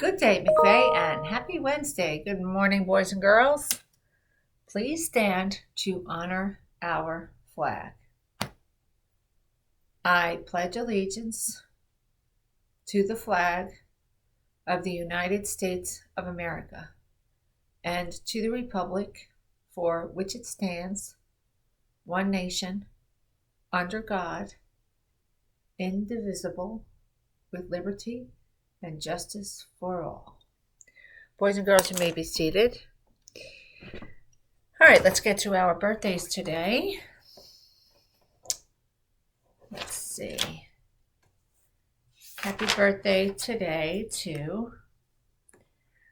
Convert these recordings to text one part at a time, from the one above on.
Good day, McVeigh, and happy Wednesday. Good morning, boys and girls. Please stand to honor our flag. I pledge allegiance to the flag of the United States of America and to the republic for which it stands, one nation, under God, indivisible, with liberty and justice for all. Boys and girls, you may be seated. All right, let's get to our birthdays today. Let's see. Happy birthday today to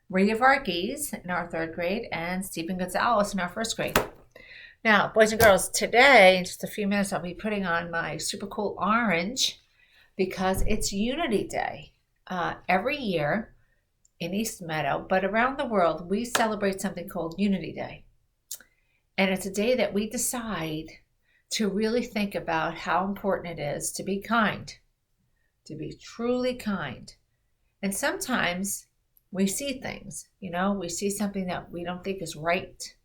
Maria Varghese in our third grade and Stephen Gonzalez in our first grade. Now, boys and girls, today, in just a few minutes, I'll be putting on my super cool orange because it's Unity Day. Every year in East Meadow, but around the world, we celebrate something called Unity Day. And it's a day that we decide to really think about how important it is to be kind, to be truly kind. And sometimes we see things, we see something that we don't think is right.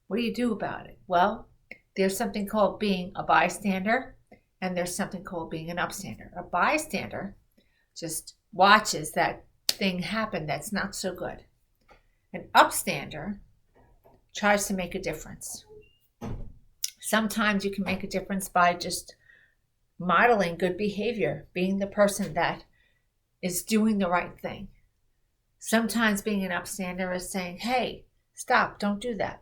What do you do about it? Well, there's something called being a bystander, and there's something called being an upstander. A bystander just watches that thing happen that's not so good. An upstander tries to make a difference. Sometimes you can make a difference by just modeling good behavior, being the person that is doing the right thing. Sometimes being an upstander is saying, hey, stop, don't do that.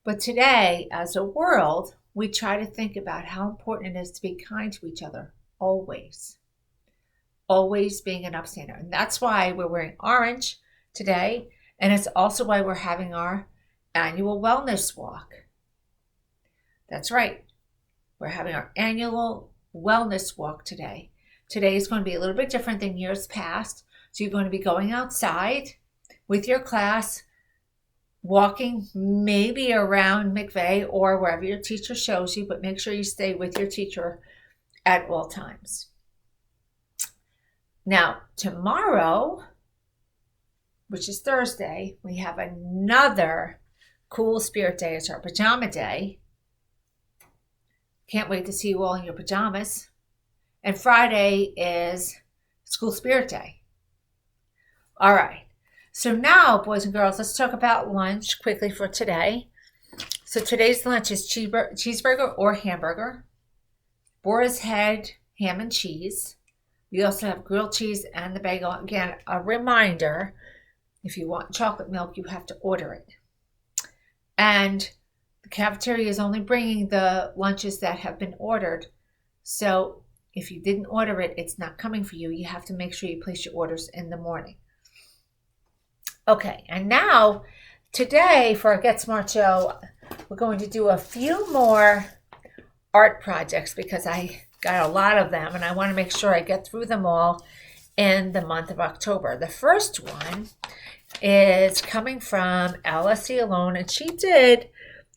But today, as a world, we try to think about how important it is to be kind to each other, always. Always being an upstander. And that's why we're wearing orange today. And it's also why we're having our annual wellness walk. That's right. We're having our annual wellness walk today. Today is going to be a little bit different than years past. So you're going to be going outside with your class, walking maybe around McVeigh or wherever your teacher shows you, but make sure you stay with your teacher at all times. Now, tomorrow, which is Thursday, we have another cool spirit day. It's our pajama day. Can't wait to see you all in your pajamas. And Friday is school spirit day. All right. So now, boys and girls, let's talk about lunch quickly for today. So today's lunch is cheeseburger or hamburger, boar's head, ham and cheese. We also have grilled cheese and the bagel. Again, a reminder, if you want chocolate milk, you have to order it. And the cafeteria is only bringing the lunches that have been ordered. So if you didn't order it, it's not coming for you. You have to make sure you place your orders in the morning. Okay, and now today for our Get Smart Show, we're going to do a few more art projects because I got a lot of them and I want to make sure I get through them all in the month of October. The first one is coming from LSE Alone, and she did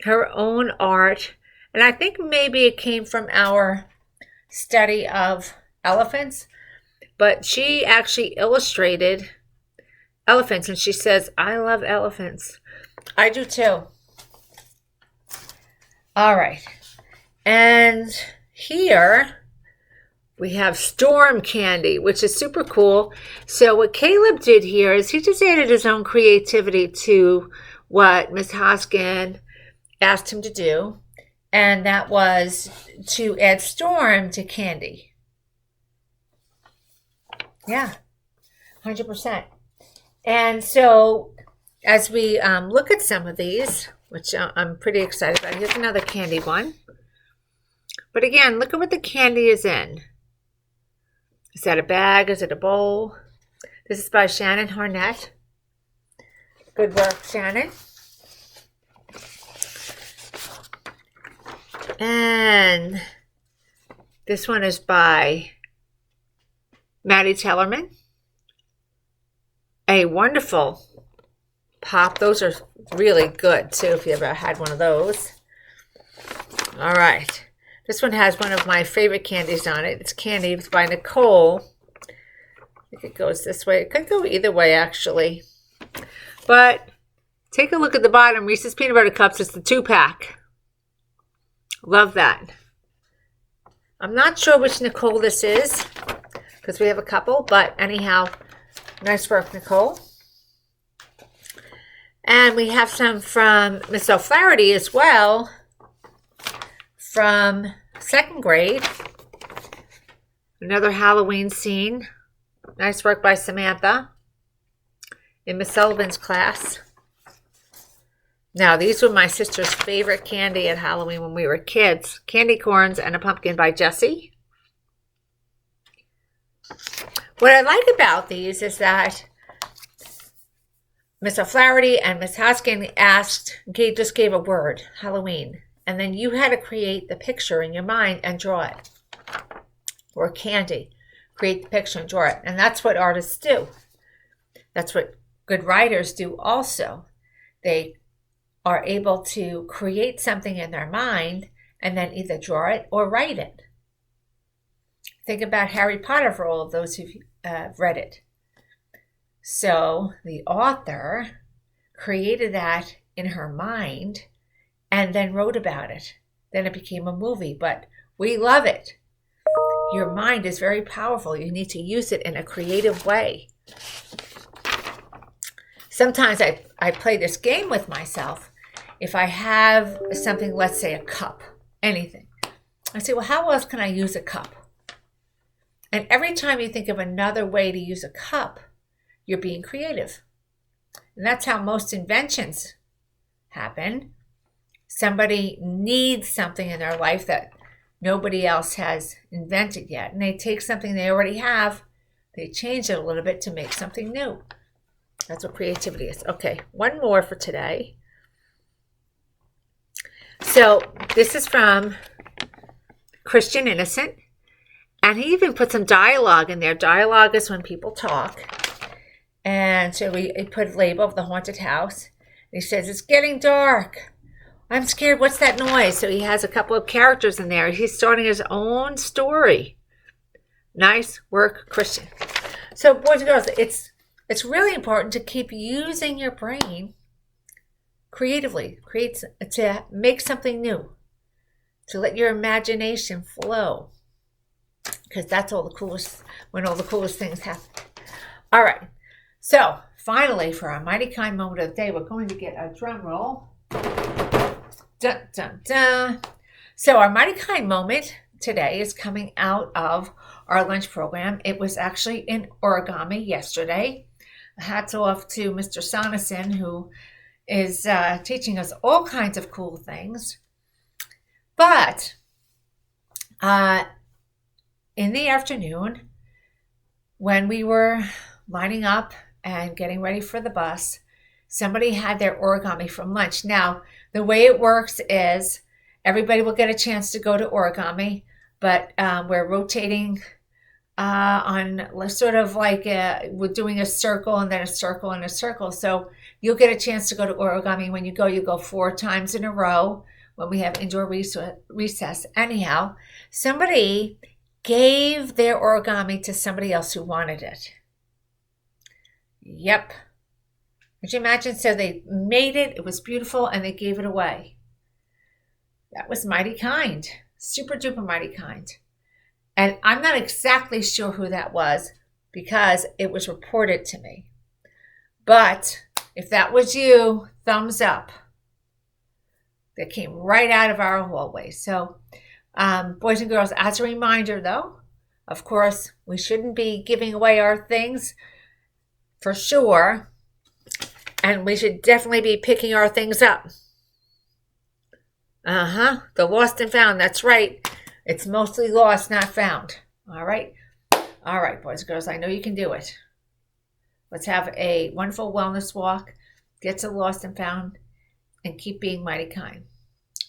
her own art, and I think maybe it came from our study of elephants, but she actually illustrated elephants, and she says, I love elephants. I do too. All right. And here we have storm candy, which is super cool. So what Caleb did here is he just added his own creativity to what Ms. Hoskin asked him to do. And that was to add storm to candy. Yeah, 100%. And so as we look at some of these, which I'm pretty excited about, here's another candy one. But again, look at what the candy is in. Is that a bag? Is it a bowl? This is by Shannon Harnett. Good work, Shannon. And this one is by Maddie Tellerman. A wonderful pop. Those are really good too if you ever had one of those. All right. This one has one of my favorite candies on it. It's candy by Nicole. think it goes this way. It could go either way, actually. But take a look at the bottom. Reese's Peanut Butter Cups. It's the 2-pack. Love that. I'm not sure which Nicole this is because we have a couple. But anyhow, nice work, Nicole. And we have some from Miss O'Flaherty as well from 2nd grade. Another Halloween scene. Nice work by Samantha in Miss Sullivan's class. Now, these were my sister's favorite candy at Halloween when we were kids. Candy corns and a pumpkin by Jessie. What I like about these is that Miss O'Flaherty and Miss Hoskin just gave a word, Halloween. And then you had to create the picture in your mind and draw it. Or candy. Create the picture and draw it. And that's what artists do. That's what good writers do also. They are able to create something in their mind and then either draw it or write it. Think about Harry Potter for all of those who've read it. So the author created that in her mind and then wrote about it. Then it became a movie, but we love it. Your mind is very powerful. You need to use it in a creative way. Sometimes I play this game with myself. If I have something, let's say a cup, anything, I say, well, how else can I use a cup? And every time you think of another way to use a cup, you're being creative. And that's how most inventions happen. Somebody needs something in their life that nobody else has invented yet. And they take something they already have, they change it a little bit to make something new. That's what creativity is. Okay, one more for today. So this is from Christian Innocent. And he even put some dialogue in there. Dialogue is when people talk. And so he put a label of the haunted house. And he says, it's getting dark. I'm scared. What's that noise? So he has a couple of characters in there. He's starting his own story. Nice work, Christian. So boys and girls, it's really important to keep using your brain creatively, to make something new, to let your imagination flow. Because that's when all the coolest things happen. All right. So finally, for our Mighty Kind moment of the day, we're going to get a drum roll. Dun, dun, dun. So our Mighty Kind moment today is coming out of our lunch program. It was actually in origami yesterday. Hats off to Mr. Sonneson, who is teaching us all kinds of cool things. But in the afternoon, when we were lining up and getting ready for the bus, somebody had their origami from lunch. Now, the way it works is everybody will get a chance to go to origami, but we're rotating on sort of like we're doing a circle and then a circle and a circle. So you'll get a chance to go to origami. When you go 4 times in a row when we have indoor recess. Anyhow, somebody gave their origami to somebody else who wanted it. Yep. Could you imagine? So they made it, it was beautiful, and they gave it away. That was mighty kind. Super duper mighty kind. And I'm not exactly sure who that was because it was reported to me. But if that was you, thumbs up. That came right out of our hallway. So boys and girls, as a reminder though, of course, we shouldn't be giving away our things for sure. And we should definitely be picking our things up. The lost and found, that's right. It's mostly lost, not found. All right? All right, boys and girls, I know you can do it. Let's have a wonderful wellness walk, get to lost and found, and keep being mighty kind.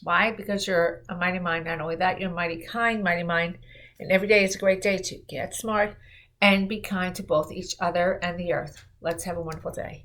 Why? Because you're a mighty mind. Not only that, you're mighty kind, mighty mind. And every day is a great day to get smart and be kind to both each other and the earth. Let's have a wonderful day.